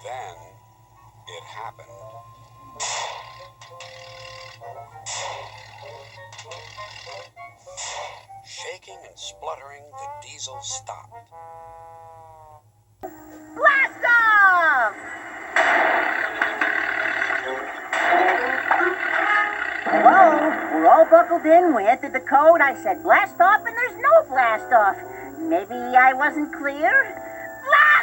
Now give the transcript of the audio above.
Then it happened. Shaking and spluttering, the diesel stopped. Blast off! Hello, we're all buckled in. We entered the code. I said blast off, and there's no blast off. Maybe I wasn't clear? Blast!